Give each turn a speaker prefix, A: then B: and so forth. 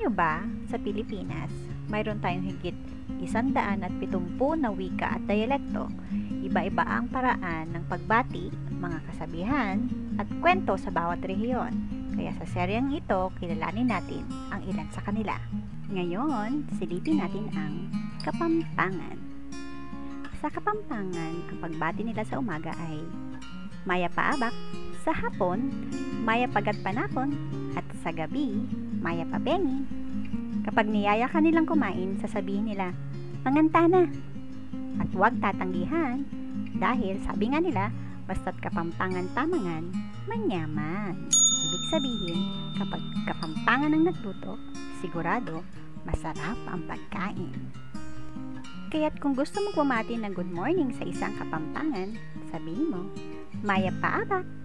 A: nyo ba sa Pilipinas, mayroon tayong higit 170 na wika at dialekto. Iba-iba ang paraan ng pagbati, mga kasabihan, at kwento sa bawat rehiyon. Kaya sa seryeng ito, kilalanin natin ang ilan sa kanila. Ngayon, silipin natin ang Kapampangan. Sa Kapampangan, ang pagbati nila sa umaga ay Maya paabak, sa hapon, Maya pagat panapon, at sa gabi, Maya pabengi. Kapag niyaya ka nilang kumain, sasabihin nila, manganta na! At huwag tatanggihan, dahil sabi nga nila, basta't kapampangan tamangan, manyaman. Ibig sabihin, kapag kapampangan ang nagluto, sigurado, masarap ang pagkain. Kaya't kung gusto mong bumati ng good morning sa isang kapampangan, sabihin mo, Maya paabak!